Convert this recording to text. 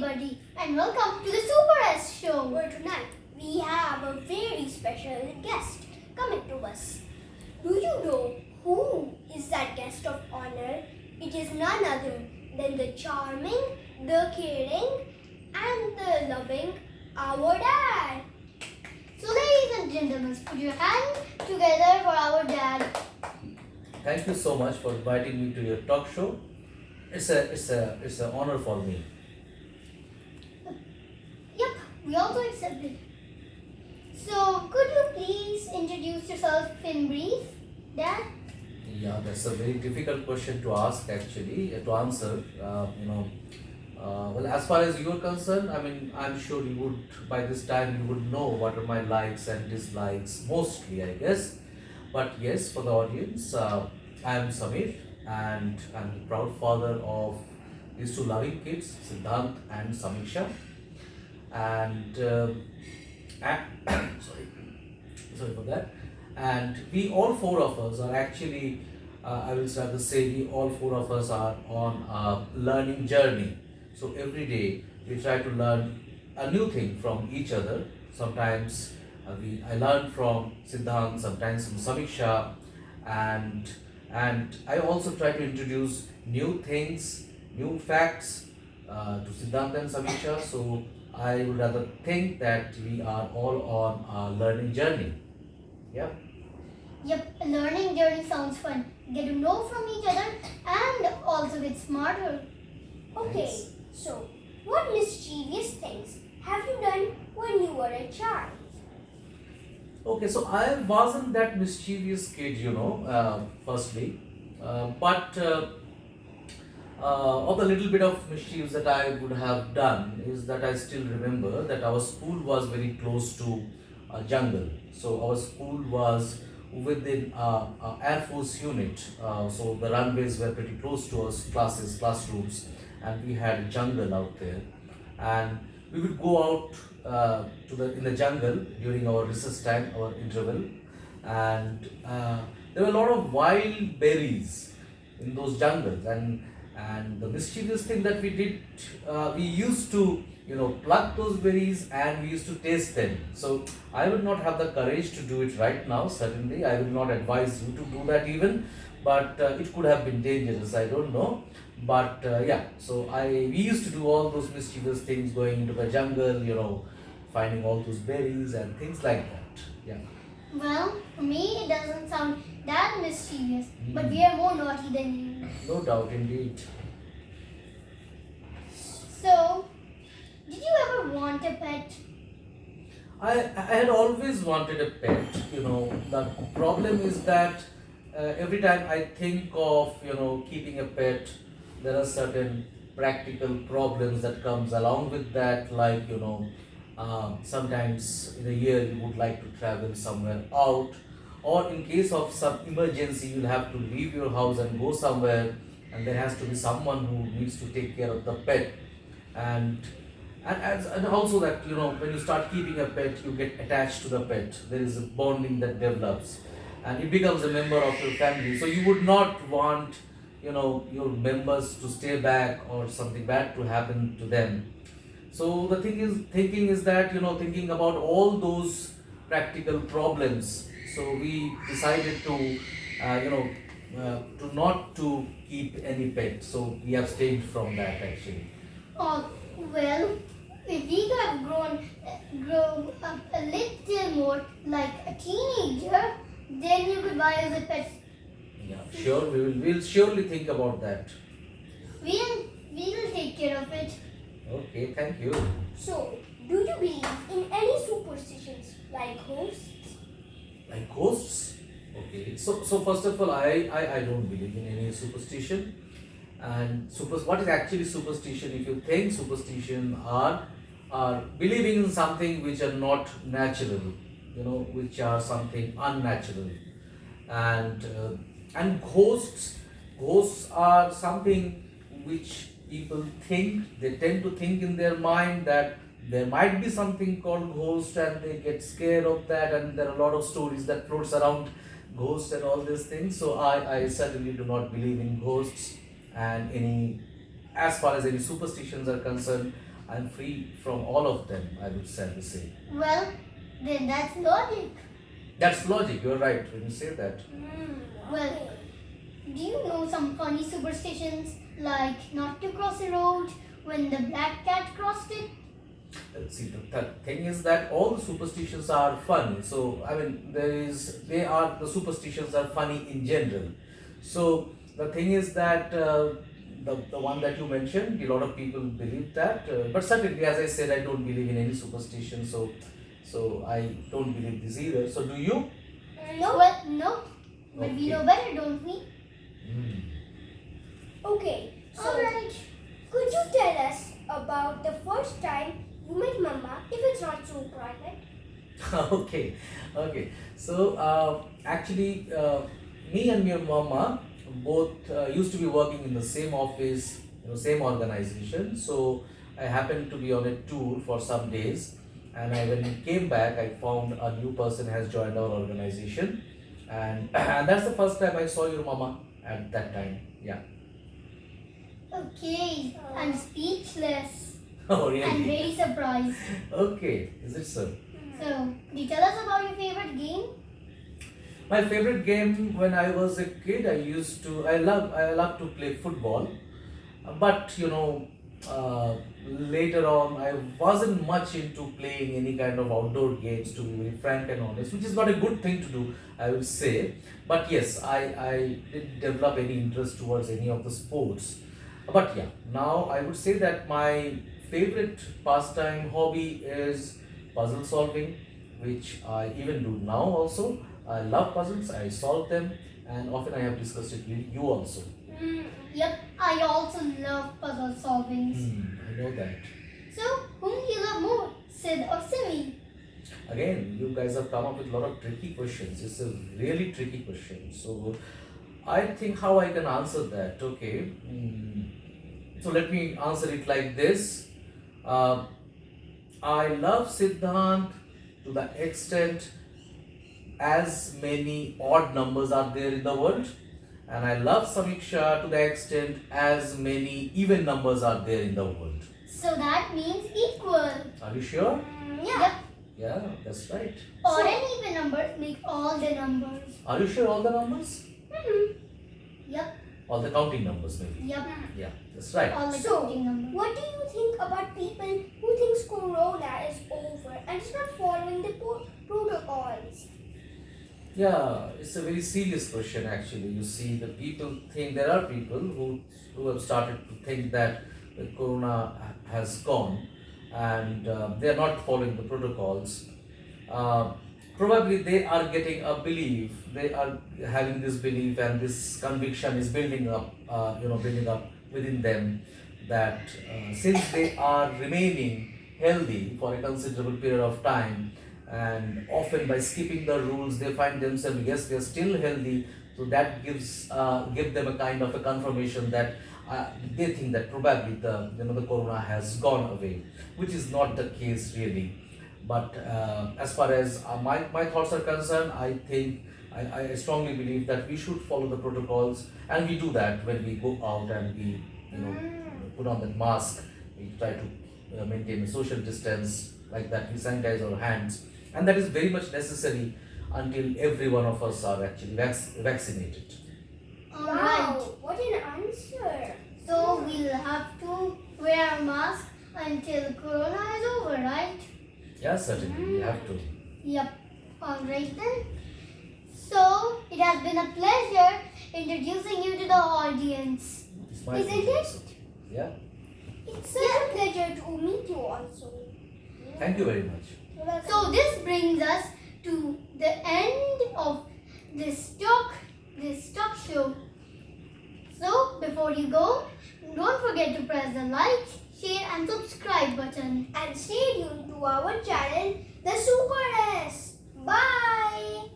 everybody, and welcome to the Super S Show, where tonight we have a very special guest coming to us. Do you know who is that guest of honor? It is none other than the charming, the caring, and the loving our dad. So, ladies and gentlemen, put your hands together for our dad. Thank you so much for inviting me to your talk show. It's an honor for me. Yep, we also accept it. So, could you please introduce yourself in brief, Dad? Yeah, that's a very difficult question to ask actually, to answer. Well, as far as you're concerned, I mean, I'm sure you would, by this time, you would know what are my likes and dislikes, mostly, I guess. But yes, for the audience, I am Samir, and I'm the proud father of these two loving kids, Siddhant and Samiksha. And, sorry for that. And we all four of us are actually, I will rather say, we all four of us are on a learning journey. So every day we try to learn a new thing from each other. Sometimes I learn from Siddhant, sometimes from Samiksha, and I also try to introduce new things, new facts to Siddhant and Samiksha. So I would rather think that we are all on a learning journey. Yeah. Yep, a learning journey sounds fun. Get to know from each other and also get smarter. Okay, Thanks. so what mischievous things have you done when you were a child? Okay, so I wasn't that mischievous kid, firstly. But of the little bit of mischief that I would have done is that I still remember that our school was very close to a jungle. So our school was within a Air Force unit. So the runways were pretty close to us, classrooms, and we had a jungle out there. And we would go out in the jungle during our recess time, our interval, and there were a lot of wild berries in those jungles. And the mischievous thing that we did, we used to pluck those berries and we used to taste them. So I would not have the courage to do it right now. Certainly, I will not advise you to do that even. But it could have been dangerous. I don't know. But yeah, so we used to do all those mischievous things, going into the jungle, finding all those berries and things like that. Yeah. Well, for me it doesn't sound that mischievous, but we are more naughty than you. No doubt, indeed. So, did you ever want a pet? I had always wanted a pet. The problem is that every time I think of keeping a pet, there are certain practical problems that comes along with that, like sometimes in a year you would like to travel somewhere out, or in case of some emergency you'll have to leave your house and go somewhere, and there has to be someone who needs to take care of the pet. And and, and also that when you start keeping a pet, you get attached to the pet. There is a bonding that develops, and it becomes a member of your family. So you would not want your members to stay back or something bad to happen to them. So the thinking is that thinking about all those practical problems. So we decided to not to keep any pet. So we abstained from that actually. Oh, well, if we could have grown up a little more like a teenager, then you could buy us a pet. Yeah, sure. We'll surely think about that. We'll take care of it. Okay, thank you. So, do you believe in any superstitions like ghosts? Like ghosts? Okay. So first of all, I don't believe in any superstition. And what is actually superstition? If you think superstition are believing in something which are not natural, which are something unnatural, and ghosts are something which people think. They tend to think in their mind that there might be something called ghost, and they get scared of that, and there are a lot of stories that floats around ghosts and all these things. So I certainly do not believe in ghosts, and as far as any superstitions are concerned, I'm free from all of them, I would sadly say. Well, then that's logic. That's logic, you're right when you say that. Well, do you know some funny superstitions like not to cross a road when the black cat crossed it? See, the thing is that all the superstitions are funny. So, I mean, the superstitions are funny in general. So, the thing is that the one that you mentioned, a lot of people believe that. But certainly, as I said, I don't believe in any superstition. So I don't believe this either. So, do you? No. Well, no. But we Okay. know better, don't we? Hmm. Okay, so Alright. could you tell us about the first time you met Mama, if it's not so private? Okay. So actually, me and your mama both used to be working in the same office, same organization. So I happened to be on a tour for some days, and when I came back, I found a new person has joined our organization, and and that's the first time I saw your mama at that time. Yeah. Okay. I'm speechless Oh and really? very surprised. Okay. Is it so? So, could you tell us about your favorite game? My favorite game when I was a kid, I love to play football, but later on I wasn't much into playing any kind of outdoor games, to be very frank and honest, which is not a good thing to do, I would say. But yes, I didn't develop any interest towards any of the sports. But yeah, now I would say that my favorite pastime hobby is puzzle solving, which I even do now also. I love puzzles, I solve them, and often I have discussed it with you also. Yep, I also love puzzle solvings. I know that. So, whom do you love more, Sid or Simi? Again, you guys have come up with a lot of tricky questions. It's a really tricky question. So, I think how I can answer that. Okay. So, let me answer it like this. I love Siddhant to the extent as many odd numbers are there in the world, and I love Samiksha to the extent as many even numbers are there in the world. So that means equal. Are you sure? Yeah. Yep. Yeah, that's right. Odd and even numbers make all the numbers. Are you sure all the numbers? Yep. All the counting numbers maybe. Yep. Yeah, that's right. All the So, counting numbers. what do you think about people who thinks Corona is over and is not following the protocols? Yeah, it's a very serious question actually. You see, there are people who have started to think that the corona has gone, and they are not following the protocols. Probably they are getting a belief, they are having this belief, and this conviction is building up, building up within them, that since they are remaining healthy for a considerable period of time, and often by skipping the rules they find themselves, yes, they are still healthy, so that give them a kind of a confirmation that they think that probably the corona has gone away, which is not the case really. But as far as my thoughts are concerned, I think I strongly believe that we should follow the protocols, and we do that when we go out and we put on that mask, we try to maintain a social distance, like that we sanitize our hands, and that is very much necessary until every one of us are actually vaccinated. Alright. Wow, what an answer! So we'll have to wear a mask until corona is over, right? Yeah, certainly we have to. Yep. Alright then. So it has been a pleasure introducing you to the audience. It's my Isn't pleasure it? also. Yeah, It's such a pleasure to meet you also. thank you very much. You're welcome. So this brings us to the end of this talk show. So before you go, don't forget to press the like, share and subscribe button. And stay tuned to our channel, The Super S. Bye!